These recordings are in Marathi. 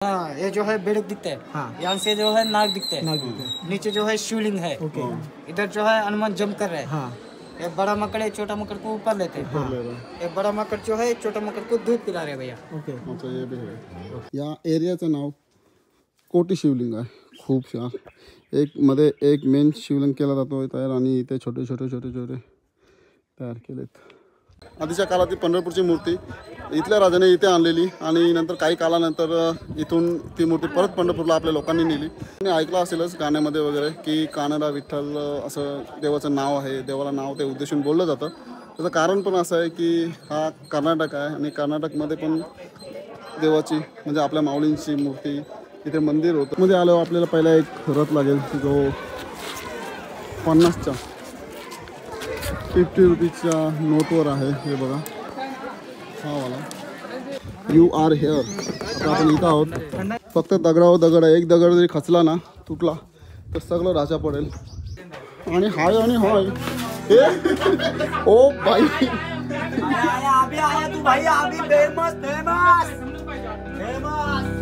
हाँ, ये जो है बेड़क दिखता है। हाँ। यहाँ से जो है नाग दिखता है। नाग दिखता है। नीचे जो है शिवलिंग है। ओके। इधर जो है हनुमान जंप कर रहे हैं। हाँ। ये बड़ा मकड़ है, छोटा मकड़ को ऊपर लेते हैं। हाँ। ये बड़ा मकड़ जो है छोटा मकड़ को दूध पिला रहे हैं भैया। ओके। अच्छा ये भी है. या एरियाचं नाव कोटी शिवलिंग आहे. खूप छान. एक मध्ये एक मेन शिवलिंग केला जातो तयार आणि इथे छोटे छोटे छोटे छोटे तयार केलेत. आधीच्या काळातील पंढरपूरची मूर्ती इथल्या राजाने इथे आणलेली आणि नंतर काही काळानंतर इथून ती मूर्ती परत पंढरपूरला आपल्या लोकांनी नेली. आणि ऐकलं असेलच गाण्यामध्ये वगैरे की कानडा विठ्ठल असं देवाचं नाव आहे. देवाला नाव ते उद्देशून बोललं जातं. त्याचं कारण पण असं आहे की हा कर्नाटक आहे आणि कर्नाटकमध्ये पण देवाची म्हणजे आपल्या माऊलींची मूर्ती इथे मंदिर होतं. मध्ये आलो आपल्याला पहिला एक रथ लागेल जो 50च्या 50 रुपीजच्या नोटवर आहे. हे बघा हा वाला यू आर हेअर. आता आपण इथं आहोत. फक्त दगडावर दगड आहे. एक दगड जरी खचला ना तुटला तर सगळं राजा पडेल. आणि हाय आणि हाय ओ भाई आया तू भाई अभी फेमस फेमस फेमस.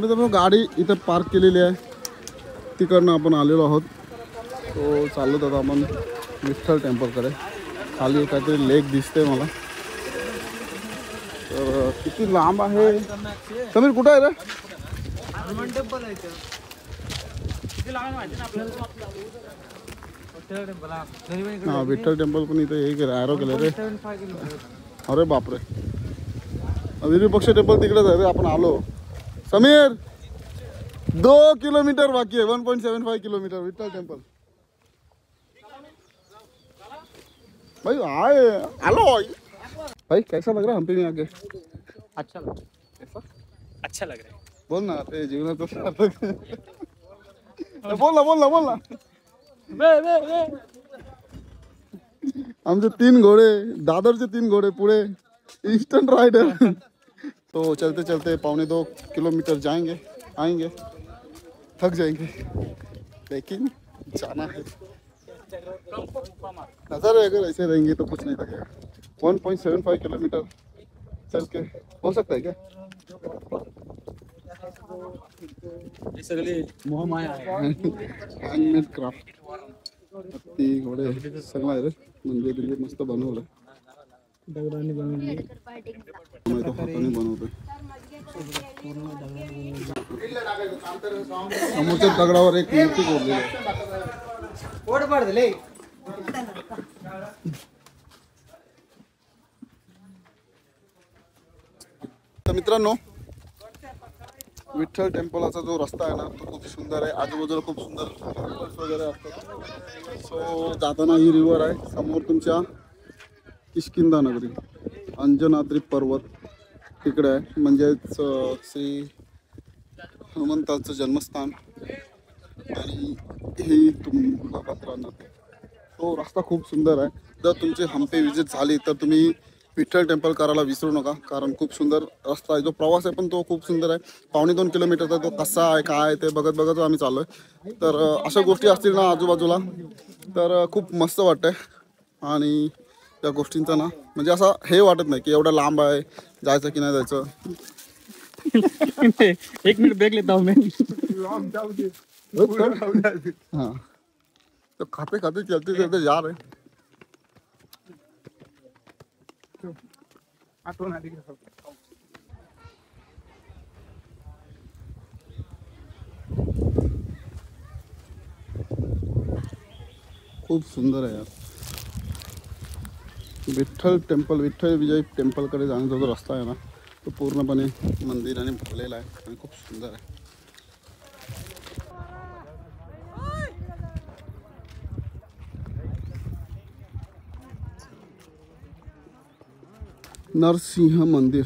तुम्ही गाडी इथं पार्क केलेली आहे. तिकडनं आपण आलेलो आहोत. तो चाललो होता आपण विठ्ठल टेम्पलकडे. खाली काहीतरी लेक दिसते मला. तर किती लांब आहे. समीर कुठं आहे रे. हनुमान टेम्पल आहे. हा विठ्ठल टेम्पल पण इथे एक ॲरो केलं रे. अरे बापरे. विरूपक्ष टेम्पल तिकडेच आहे रे. आपण आलो. समीर 2 किलोमीटर बाकी है. 1.75 किलोमीटर विठ्ठल टेम्पल. भाई आए हेलो भाई कैसा लग रहा है हम्पी में आके. अच्छा लग रहा है. अच्छा लग रहा है. बोल ना ते जीवनाचं सार्थक. बोल ना आमचे 3 घोडे दादरचे 3 घोडे पुढे इंस्टंट राइडर. तो चलते चलते 1.25 किलोमीटर जाएंगे आएंगे थक जाएंगे लेकिन जाना है. नज़ारे अगर ऐसे रहेंगे तो कुछ नहीं थकेगा. 1.75 किलोमीटर चल के हो सकता है क्या. ये सगळे मोहमाया आहे. Handmade craft. हत्ती घोडे सगळं आहे रे. मंदिर मस्त बनवलं. दगडाने बनवली. हाताने बनवतोय. समोरच्या दगडावर एक मूर्ती कोरलेली आहे. ओढ पड दिले. तर मित्रांनो विठ्ठल टेम्पलचा जो रस्ता आहे ना तो खूप सुंदर आहे. आजूबाजूला खूप सुंदर टेम्पल्स वगैरे असतात. सो जाताना ही रिव्हर आहे. समोर तुमच्या किष्किंधा नगरी अंजनाद्री पर्वत तिकडे आहे. म्हणजेच श्री हनुमंताचं जन्मस्थान. आणि ही तुंगभद्रा नदी. तो रस्ता खूप सुंदर आहे. जर तुमची हम्पी विजिट झाली तर तुम्ही विठ्ठल टेम्पल करायला विसरू नका. कारण खूप सुंदर रस्ता आहे. जो प्रवास आहे पण तो खूप सुंदर आहे. 1.25 किलोमीटरचा तो कसा आहे काय आहे ते बघत आम्ही चाललो आहे. तर अशा गोष्टी असतील ना आजूबाजूला तर खूप मस्त वाटतं. आणि त्या गोष्टींचा ना म्हणजे असं हे वाटत नाही की एवढं लांब आहे जायचं की नाही जायचं. 1 मिनिट ब्रेक लेता हूँ मैं. हाँ तो खाते खाते चलते चलते जा रहे. खूप सुंदर आहे यार. विठ्ठल टेम्पल विठ्ठल विजय टेम्पलकडे जाण्याचा जो रस्ता आहे ना तो पूर्णपणे मंदिराने भरलेला आहे आणि खूप सुंदर आहे. नरसिंह मंदिर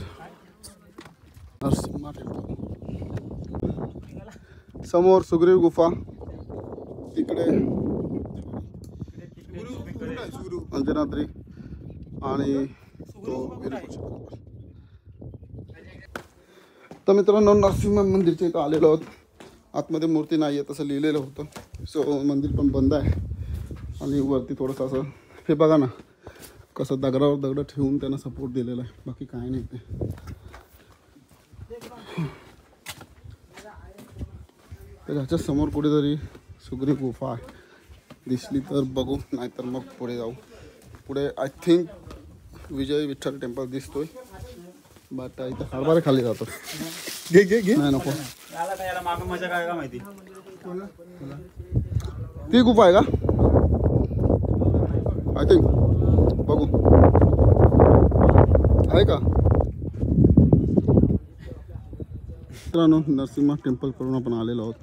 नरसिंह टेम्पल. समोर सुग्रीव गुफा. तिकडे अंजनाद्री आणि तो विरूपाक्ष. तर मित्रांनो नरसिंह मंदिरच्या इथं आलेलो आहोत. आतमध्ये मूर्ती नाही आहे तसं लिहिलेलं होतं. सो मंदिर पण बंद आहे. आणि वरती थोडंसं असं हे बघा ना कसं दगडावर दगड ठेवून त्यांना सपोर्ट दिलेला आहे, बाकी काय नाही ते. तर ह्याच्या समोर कुठेतरी सुग्रीव गुफा आहे, दिसली तर बघू, नाहीतर मग पुढे जाऊ. पुढे I think Vijay Vitthal temple दिसतोय, बट इथं हरभरे खाली जातो. घे घे घे, नाही नको. ती गुफा आहे का आय थिंक, बघू आहे का. मित्रांनो नरसिंह टेम्पल करून आपण आलेलो आहोत.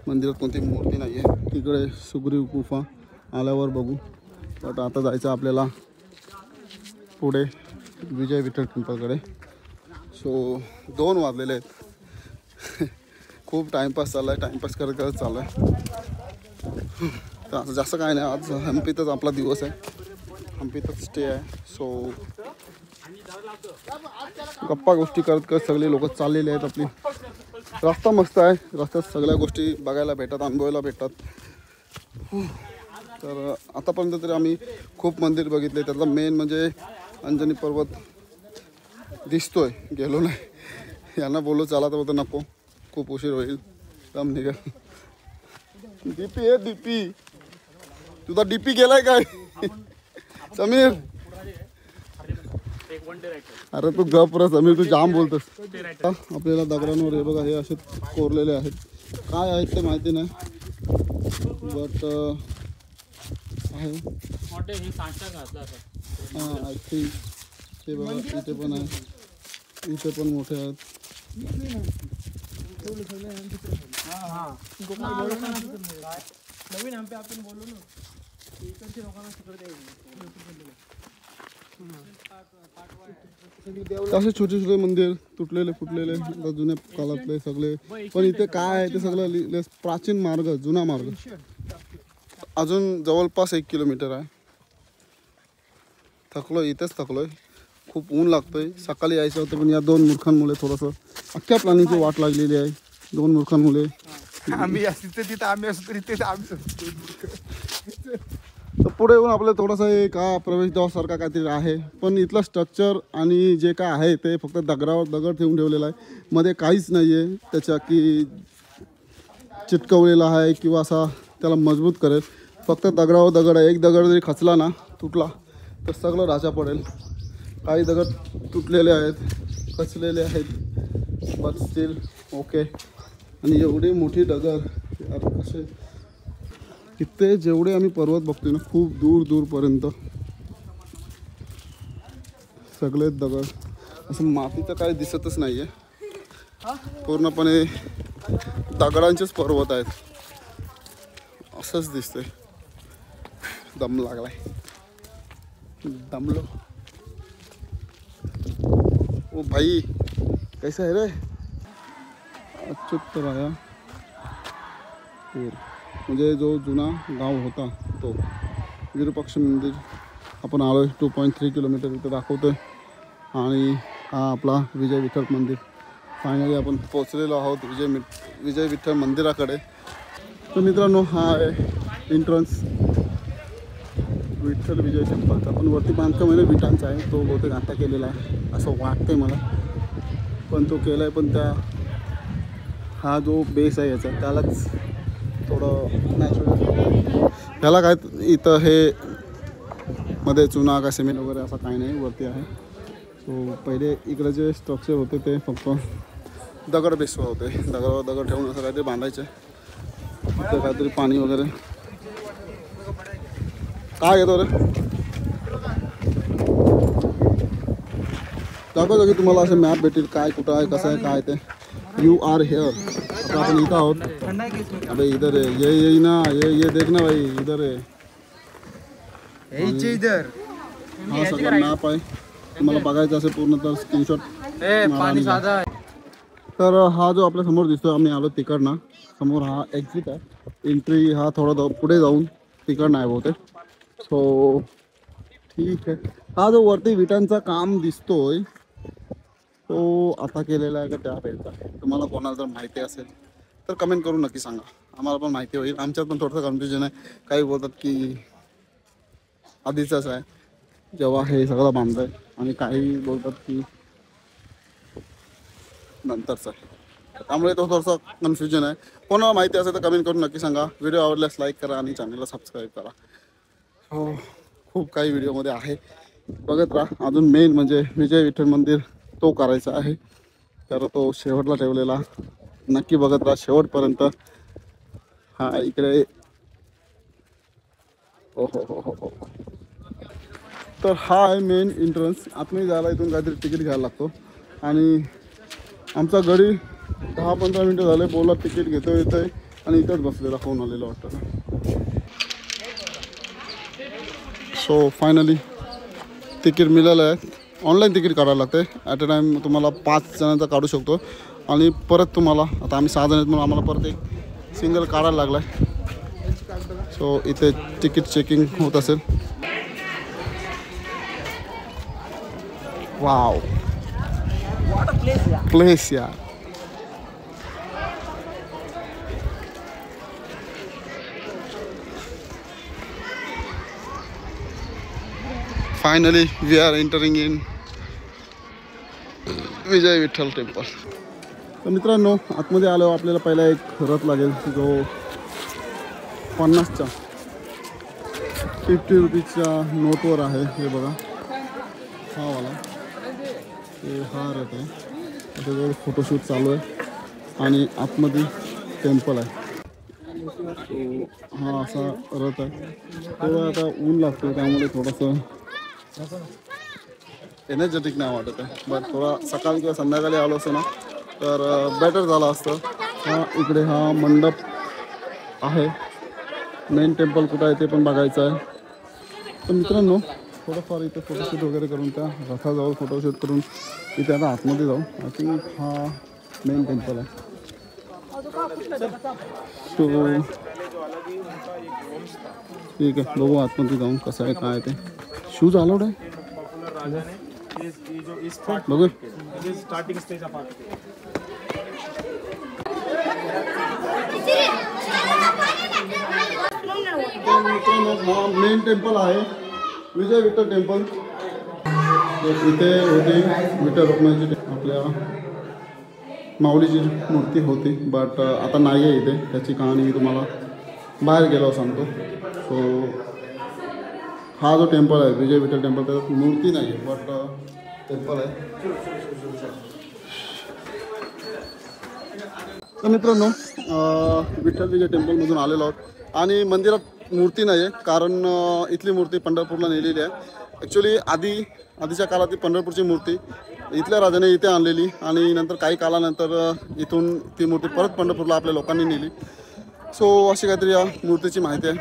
मंदिरात कोणती मूर्ती नाही आहे. तिकडे सुग्रीव गुफा आल्यावर बघू. बट आता जायचं आपल्याला पुढे विजय विठ्ठल टेम्पलकडे. सो 2 वाजलेले आहेत. खूप टाईमपास चालला आहे, टाईमपास करत करत चाललं आहे. तर असं जास्त काय नाही, आज हम्पीतच आपला दिवस आहे, हम्पीतच स्टे आहे. सो गप्पा गोष्टी करत करत सगळे लोक चाललेले आहेत. आपली रस्ता मस्त आहे, रस्त्यात सगळ्या गोष्टी बघायला भेटतात, अनुभवायला भेटतात. तर आतापर्यंत तरी आम्ही खूप मंदिर बघितले. त्यातला मेन म्हणजे अंजनी पर्वत दिसतोय, गेलो नाही. यांना बोललो चला तर बोलतो नको, खूप उशीर होईल, दम निघा. डीपी आहे डीपी, तुझा डीपी गेलाय काय समीर? अरे तू गप रे समीर, तू जाम बोलतोस. आपल्याला दगडांवर हे बघा, हे असे कोरलेले आहेत, काय आहेत ते माहिती नाही, बट आहे. हां आय थिंक हे बघा, इथे पण आहे, इथे पण मोठे आहेत. असे छोटे छोटे मंदिर तुटलेले फुटलेले जुन्या काळातले सगळे. पण इथे काय आहे ते सगळं प्राचीन मार्ग, जुना मार्ग. अजून जवळपास 1 किलोमीटर आहे. थकलोय, इथेच थकलोय, खूप ऊन लागतोय. सकाळी यायचं होतं पण या 2 मूर्खांमुळे थोडंसं अख्ख्या प्लॅनिंगची वाट लागलेली आहे. 2 मूर्खांमुळे आम्ही तिथं आम्ही असतो तरी ते आम्ही. तर पुढे येऊन आपल्याला थोडासा एक प्रवेशद्वारासारखा काहीतरी आहे, पण इथलं स्ट्रक्चर आणि जे काय आहे ते फक्त दगडावर दगड ठेवून ठेवलेलं आहे. मध्ये काहीच नाही आहे त्याच्या की चिटकवलेला आहे किंवा असा त्याला मजबूत करेल. फक्त दगडावर दगड आहे. एक दगड जरी खचला ना, तुटला, तर सगळं राजा पडेल. काही दगड तुटलेले आहेत, खचलेले आहेत, बट स्टील ओके. आणि एवढी मोठी दगड यार, कसे इथे जेवढे आम्ही पर्वत बघतोय ना, खूप दूर दूरपर्यंत सगळे दगड, असं मातीचं काही दिसतच नाही आहे. पूर्णपणे दगडांचेच पर्वत आहेत असंच दिसतंय. दम लागलाय, दमलो. ओ भाई कैसा है रे? अच्युतराया म्हणजे जो जुना गाव होता तो विरूपाक्ष मंदिर. आपण आलो आहे 2.3 किलोमीटर इथं दाखवतोय. आणि हा आपला विजय विठ्ठल मंदिर. फायनली आपण पोचलेलो आहोत विजय विठ्ठल मंदिराकडे. तर मित्रांनो हा आहे एंट्रन्स विठ्ठल विजय टेम्पलचा. पण वरती बांधकाम आहे विटांचा आहे, तो बहुतेक आता केलेला आहे असं वाटतंय मला, पण तो केला आहे. पण त्या हा जो बेस आहे याचा त्यालाच थोडं नॅचरल, त्याला काय इथं हे मध्ये चुना का सिमेंट वगैरे असं काही नाही, वरती आहे. सो पहिले इकडे जे स्ट्रक्चर होते ते फक्त दगड बेसवर होते, दगडावर दगड ठेवून असं काहीतरी बांधायचे. तिथं काहीतरी पाणी वगैरे काय येतो रे, दाखवतो की तुम्हाला असं मॅप भेटेल काय कुठं आहे कसं आहे काय ते. You are here. आता आपण इथं आहोत. अबे इधर है, ये ना, ये देखना भाई, इधर है, इधर हा सगळं मॅप आहे. तुम्हाला बघायचं असेल पूर्ण तर स्क्रीनशॉट. तर हा जो आपल्या समोर दिसतो, आम्ही आलो तिकडनं, समोर हा एक्झिट आहे. एंट्री हा थोडा पुढे जाऊन तिकडनं आहे बहुतेक. सो ठीक आहे. हा जो वरती विटांचा काम दिसतोय तो आता केलेला आहे का त्या पेडचा, तुम्हाला कोणाला जर माहिती असेल तर कमेंट करून नक्की सांगा, आम्हाला पण माहिती होईल. आमच्यात पण थोडंसं कन्फ्युजन आहे. काही बोलतात की आधीचाच आहे जेव्हा हे सगळं बांधलंय, आणि काही बोलतात की नंतरचा आहे. त्यामुळे तो थोडासा कन्फ्युजन आहे. कोणाला माहिती असेल तर कमेंट करून नक्की सांगा. व्हिडिओ आवडल्यास लाईक करा आणि चॅनलला सबस्क्राईब करा. हो, खूप काही व्हिडिओमध्ये आहे, बघत राहा. अजून मेन म्हणजे विजय विठ्ठल मंदिर तो करायचा आहे, तर तो शेवटला ठेवलेला. नक्की बघत राहा शेवटपर्यंत. हा इकडे हो हो हो हो हो. तर हा आहे मेन एंट्रन्स. आतमध्ये जायला इथून काहीतरी तिकीट घ्यायला लागतो, आणि आमचा गडी 10-15 मिनटं झाले बोला तिकीट घेतो येतोय, आणि इथंच बसलेला फोन आलेला वाटतं. सो फायनली तिकीट मिळालं आहे. ऑनलाईन तिकीट काढायला लागते. ॲट अ टाईम तुम्हाला 5 जणांचा काढू शकतो, आणि परत तुम्हाला आता आम्ही 6 जण आहेत म्हणून आम्हाला परत एक सिंगल काढायला लागला आहे. सो इथे तिकीट चेकिंग होत असेल. वाव, प्लेस यार. Finally we are entering in Vijay Vitthal temple. तर मित्रांनो, आतमध्ये आलो आपल्याला पहिला एक रथ लागेल, जो 50च्या 50 रुपीजच्या नोटवर आहे. हे बघा, हा वाला, हे हा रथ आहे. त्याच्यावर फोटोशूट चालू आहे, आणि आतमध्ये टेम्पल आहे. हा असा रथ आहे. थोडं आता ऊन लागतो त्यामुळे थोडंसं एनर्जेटिक नाही वाटत आहे, बट थोडा सकाळी किंवा संध्याकाळी आलो असतो ना तर बेटर झालं असतं. हा इकडे हा मंडप आहे. मेन टेम्पल कुठं आहे ते पण बघायचं आहे. तर मित्रांनो, थोडंफार इथे फोटोशूट वगैरे करून त्या रथाजवळ फोटोशूट करून इथे आता आतमध्ये जाऊ. आय थिंक हा मेन टेम्पल आहे. सो ठीक आहे, बघू आतमध्ये जाऊन कसं आहे काय ते. शूज अलाउड आहे बघू. स्टार्टिंग स्टेज हा मेन टेम्पल आहे विजय विठ्ठल टेम्पल. इथे होती विठ्ठल रुक्माईची आपल्या माऊलीची मूर्ती होती, बट आता नाही आहे इथे. त्याची कहाणी मी तुम्हाला बाहेर गेलो सांगतो. सो हा जो टेम्पल आहे विजय विठ्ठल टेम्पल, त्याच्यात मूर्ती नाही आहे बट टेम्पल आहे. तर मित्रांनो, विठ्ठल विजय टेम्पलमधून आलेलो आहोत, आणि मंदिरात मूर्ती नाही आहे कारण इथली मूर्ती पंढरपूरला नेलेली आहे. ॲक्च्युली आधीच्या काळात ती पंढरपूरची मूर्ती इथल्या राजाने इथे आणलेली, आणि नंतर काही काळानंतर इथून ती मूर्ती परत पंढरपूरला आपल्या लोकांनी नेली. सो अशी काहीतरी या मूर्तीची माहिती आहे.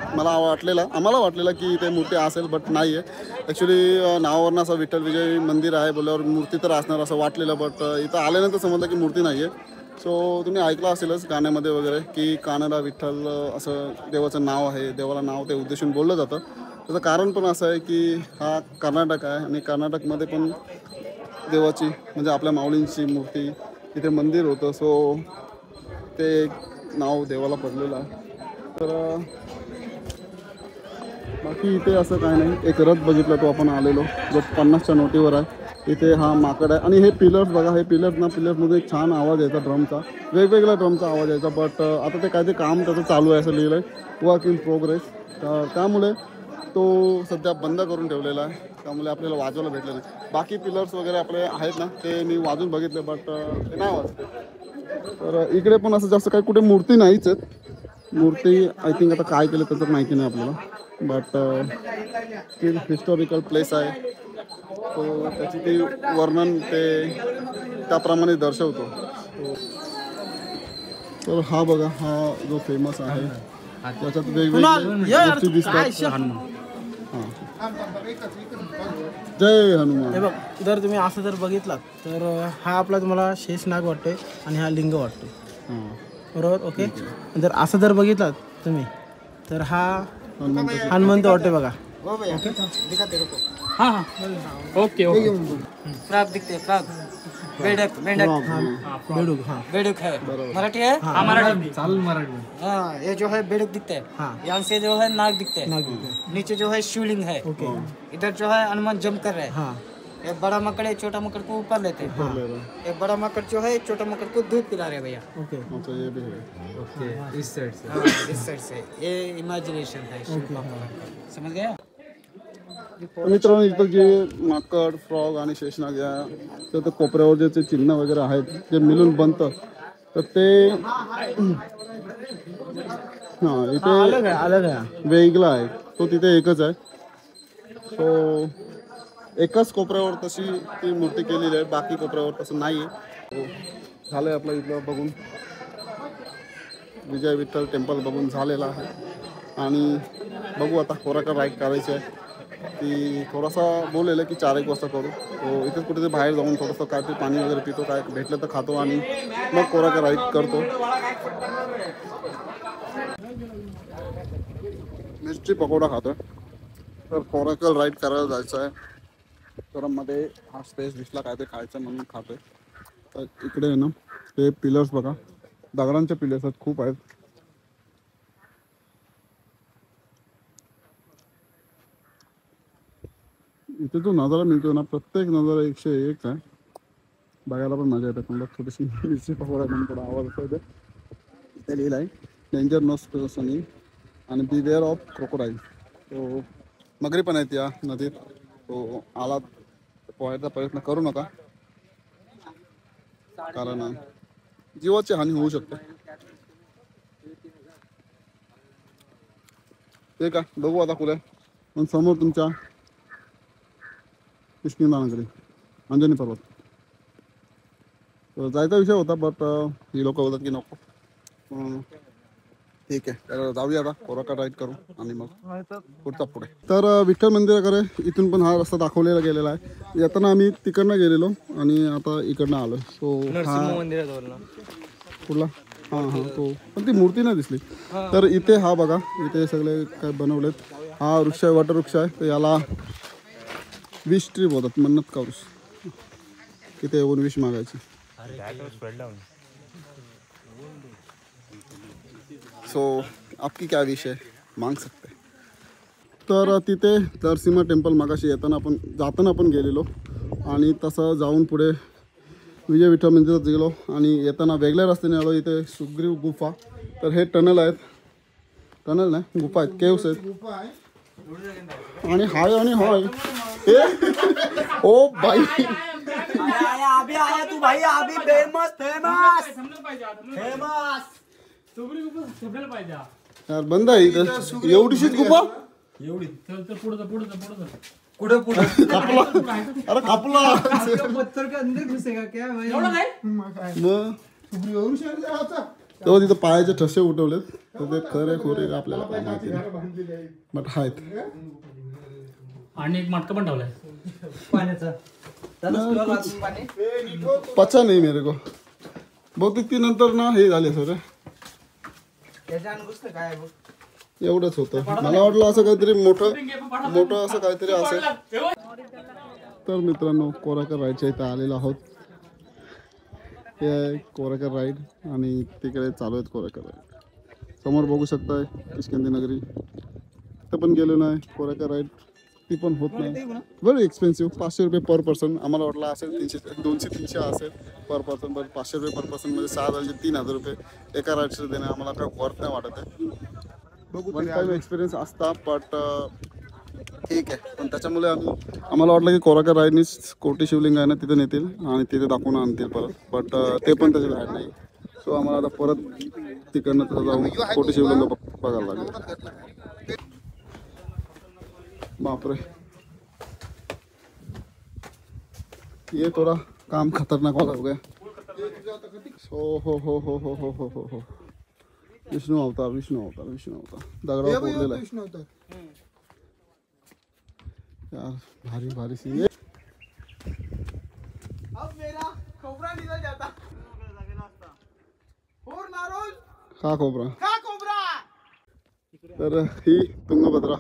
आम्हाला वाटलेलं की इथे मूर्ती असेल, बट नाही आहे. ॲक्च्युली नावावरनं असं विठ्ठल विजय मंदिर आहे बोलल्यावर मूर्ती तर असणार असं वाटलेलं, बट इथं आल्यानंतर समजलं की मूर्ती नाही आहे. सो तुम्ही ऐकलं असेलच गाण्यामध्ये वगैरे की कानाला विठ्ठल असं देवाचं नाव आहे, देवाला नाव ते उद्देशून बोललं जातं. त्याचं कारण पण असं आहे की हा कर्नाटक आहे, आणि कर्नाटकमध्ये पण देवाची म्हणजे आपल्या माऊलींची मूर्ती इथे मंदिर होतं. सो ते नाव देवाला पडलेलं आहे. तर बाकी इथे असं काय नाही. एक रथ बघितला तो आपण आलेलो, जो 50च्या नोटीवर आहे. इथे हा माकड आहे, आणि हे पिलर्स बघा. हे पिलर्समध्ये एक छान आवाज यायचा ड्रमचा, वेगवेगळ्या ड्रमचा आवाज यायचा. बट आता ते काय ते काम त्याचं चालू आहे असं लिहिलं आहे, वर्क इन प्रोग्रेस. त्यामुळे तो सध्या बंद करून ठेवलेला आहे, त्यामुळे आपल्याला वाजवायला भेटलं नाही. बाकी पिलर्स वगैरे आपले आहेत ना, ते मी वाजून बघितले, बट ते नाही वाजते. तर इकडे पण असं जास्त काही कुठे मूर्ती नाहीच आहेत. मूर्ती आय थिंक आता काय केलं त्याचं माहिती नाही आपल्याला, बट ती हिस्टॉरिकल प्लेस आहे. तो त्याची ती वर्णन ते त्याप्रमाणे दर्शवतो. तर हा बघा, हा जो फेमस आहे त्याच्यात वेगवेगळ्या गोष्टी दिसतात. हां, जय हनुमान. हे बघ, जर तुम्ही असं जर बघितलात तर हा आपला तुम्हाला शेषनाग वाटतोय, आणि हा लिंग वाटतोय. हां, बरोबर, ओके. जर असं जर बघितलात तुम्ही तर हा हनुमंत वाटतोय बघा. हाँ हाँ ओके ओके. प्राग दिखते प्राग. बेडक मेंढक बेडूक हाँ बेडक है मराठी है हाँ मराठी चालू मराठी हाँ ये जो है बेडक दिखता है हाँ यहाँ से जो है नाग दिखता है नाग दिखता है। नीचे जो है शिवलिंग है ओके इधर जो है हनुमान जंप कर रहे हैं हाँ एक बड़ा मकड़ है छोटा मकड़ को ऊपर लेते हैं ले रहा है। एक बड़ा मकड़ जो है छोटा मकड़ को दूध पिला रहे हैं भैया ओके अच्छा ये भी है। हाँ, इस साइड से ये इमेजिनेशन है शिव बाबा का। समझ गया तर मित्रांनो इथं जे माकड फ्रॉग आणि शेषनाग या तर कोपऱ्यावर जे ते चिन्ह वगैरे आहेत जे मिळून बनतं तर ते हां इथे अलग है वेगळा आहे तो तिथे एकच आहे सो एकाच कोपऱ्यावर तशी ती मूर्ती केलेली आहे बाकी कोपऱ्यावर तसं नाही आहे झालं आहे आपलं इथलं बघून विजय विठ्ठल टेम्पल बघून झालेलं आहे आणि बघू आता कोराकर राईड करायची आहे ती थोडासा बोललेलं की 4-1 वाजता करू तो इथेच कुठेतरी बाहेर जाऊन थोडंसं काय ते पाणी वगैरे पितो काय भेटलं तर खातो आणि मग कोराकर राईड करतो मिरची पकोडा खातो तर कोराकर राईड करायला जायचं आहे तर मध्ये हा स्पेस दिसला काय ते खायचं म्हणून खातोय तर इकडे आहे ना ते पिलर्स बघा दगडांचे पिलर्स आहेत खूप आहेत इथे जो नजारा मिळतो ना प्रत्येक नजारा 101 आहे बघायला पण मजा येते पण थोडीशी मिरची पकोडा म्हणून थोडा आवाज येतो इथे इथे लिहिलं आहे डेंजर नो स्पेसनी आणि बिवेअर ऑफ क्रोकोडाईल तो मगरी पण आहेत या नदीत तो आला पोहायचा प्रयत्न करू नका कारण जीवाची हानी होऊ शकते ते का बघू आता पुढे पण समोर तुमच्या किष्किंधानगरी अंजनी पर्वत तर जायचा विषय होता बट ही लोक बोलतात की नको ठीक आहे तर जाऊया आता कोराकर राईड करू आणि मग पुढचा पुढे तर विठ्ठल मंदिराकडे इथून पण हा रस्ता दाखवलेला गेलेला आहे येताना आम्ही तिकडनं गेलेलो आणि आता इकडनं आलो सो हा कुठला हां हां तो पण ती मूर्ती नाही दिसली तर इथे हा बघा इथे सगळे काय बनवलेत हा वृक्ष आहे वटवृक्ष आहे तर याला विश ट्री बोलतात मन्नत का वृक्ष इथे येऊन विश मागायची सो आपकी क्या विश है मांग सकते तर तिथे नरसिंह टेम्पल मागाशी येताना आपण जाताना आपण गेलेलो आणि तसं जाऊन पुढे विजय विठ्ठल मंदिरात गेलो आणि येताना वेगळ्या रस्त्याने आलो इथे सुग्रीव गुफा तर हे टनल आहेत टनल नाही गुफा आहेत केव्स आहेत आणि हाय ओ भाई अभी आया तू भाई अभी फेमस फेमस फेमस समजायला पाहिजे यार बंद आहे इथं एवढीशीच गुफा चल तर पुढे कुठे कुठे कापला अरे कापला पत्थर के अंदर घुसेगा क्या भाई एवढं काय मग तेव्हा तिथं पायाचे ठसे उठवलेत तर ते खरे खोरे आपल्याला काय माहिती नाही बट आहेत आणि एक मटका पण ठेवलाय पाण्याचा पचा नाही मेरे को बहुतेक ती नंतर ना हे झाले सर काय एवढंच होतं मला वाटलं असं काहीतरी मोठं असं काहीतरी असेल तर मित्रांनो कोराकर राईडच्या इथं आलेलो आहोत हे आहे कोराकर राईड आणि तिकडे चालू आहेत कोराकर राईड समोर बघू शकताय किष्किंधानगरी तर पण गेलो नाही कोराकर राईड ती पण होत नाही व्हेरी एक्सपेन्सिव्ह 500 रुपये पर पर्सन आम्हाला वाटलं असेल 200-300 असेल पर पर्सन बट 500 रुपये पर पर्सन म्हणजे 6,000-3,000 रुपये एका राईडचं देणं आम्हाला काय वर्थ नाही वाटत आहे बघू वन टाईम एक्सपिरियन्स असता बट ठीक आहे पण त्याच्यामुळे आम्हाला वाटलं की कोराकर राईडनीच कोटी शिवलिंग आहे ना तिथे नेतील आणि तिथे दाखवून आणतील परत बट ते पण त्याच्यात राईड नाही सो आम्हाला आता परत तिकडनं तसं जाऊन कोटी शिवलिंग बघायला लागेल बापरे ये थोड़ा काम खतरनाक वाला हो गया सो हो विष्णु अवतार दगड़ा फोडलेला आहे यार भारी सीन है अब मेरा खोबरा निकल जाता और नारोल का खोबरा का खोबरा तर ही तुंगभद्रा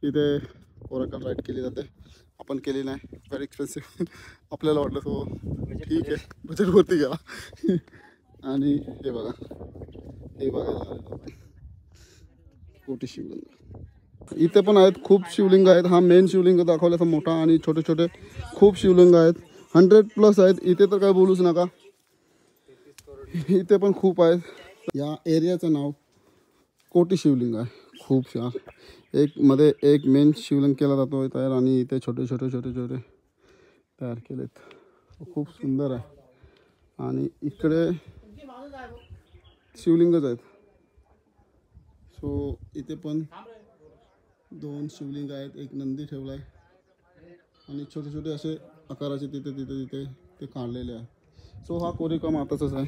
इथे कोराकर राईड केली जाते आपण केली नाही, व्हेरी एक्सपेन्सिव्ह. आपल्याला वाटलं तो ठीक आहे, बजेटवरती गेला. आणि हे बघा, हे बघायला कोटी शिवलिंग इथे पण आहेत, खूप शिवलिंग आहेत. हा मेन शिवलिंग दाखवल्याचा मोठा, आणि छोटे छोटे खूप शिवलिंग आहेत, 100+ आहेत. इथे तर काय बोलूच नका, इथे पण खूप आहेत. या एरियाचं नाव कोटी शिवलिंग आहे. खूप छान. एक मेन शिवलिंग केला जातो तयार, आणि इथे छोटे छोटे छोटे छोटे तयार केलेत. खूप सुंदर आहे. आणि इकडे शिवलिंगच आहेत. सो इथे पण 2 शिवलिंग आहेत, एक नंदी ठेवला आहे, आणि छोटे छोटे असे आकाराचे तिथे तिथे तिथे ते काढलेले आहे. सो हा कोरीका माताचाच आहे,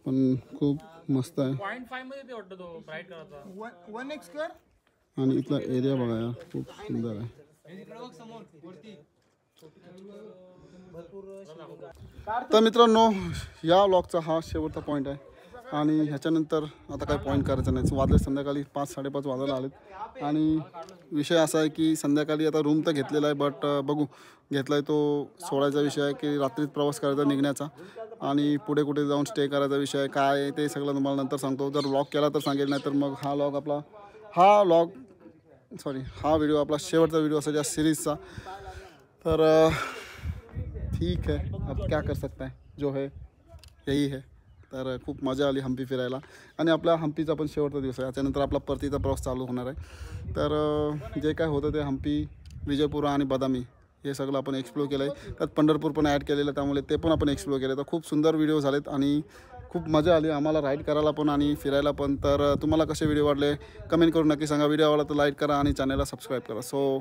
पण खूप मस्त आहे. 0.5 मध्ये ते वाटतं तो ब्राईट करायचा. 1x कर. आणि इथला एरिया बघा यार, खूप सुंदर आहे. तर मित्रांनो, या व्लॉगचा हा शेवटचा पॉईंट आहे, आणि ह्याच्यानंतर आता काही पॉईंट करायचं नाही. वाजले संध्याकाळी 5-5:30 वाजायला आलेत, आणि विषय असा आहे की संध्याकाळी आता रूम तर घेतलेला आहे, बट बघू घेतला आहे तो सोडायचा विषय आहे की रात्रीच प्रवास करायचा निघण्याचा, आणि पुढे कुठे जाऊन स्टे करायचा विषय आहे. काय आहे ते सगळं तुम्हाला नंतर सांगतो. जर व्लॉग केला तर सांगेल, नाही तर मग हा व्हिडिओ आपला शेवटचा व्हिडिओ असेल या सिरीजचा. तर ठीक है, अब क्या कर सकता है, जो है यही है. तर खूप मजा आली हम्पी फिरायला, आणि आपल्या हम्पीचा पण शेवटचा दिवस आहे. याच्यानंतर आपला परतीचा प्रवास चालू होणार आहे. तर जे काय होतं ते हम्पी, विजयपुरा आणि बदामी हे सगळं आपण एक्सप्लोर केलं आहे. त्यात पंढरपूर पण ॲड केलेलं, त्यामुळे ते पण आपण एक्सप्लोर केलं. तर खूप सुंदर व्हिडिओ झालेत, आणि खूप मजा आली आम्हाला राईड करायला पण आणि फिरायला पण. तर तुम्हाला कसे व्हिडिओ वाटले कमेंट करून नक्की सांगा. व्हिडिओ आवडला तर लाईक करा आणि चॅनलला सबस्क्राईब करा. सो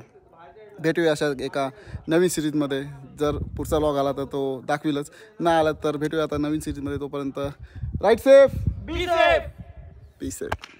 भेटूया अशा एका नवीन सिरीजमध्ये. जर पुढचा व्लॉग आला तर तो दाखविलच, नाही आला तर भेटूया आता नवीन सिरीजमध्ये. तोपर्यंत राईड सेफ, बी सेफ.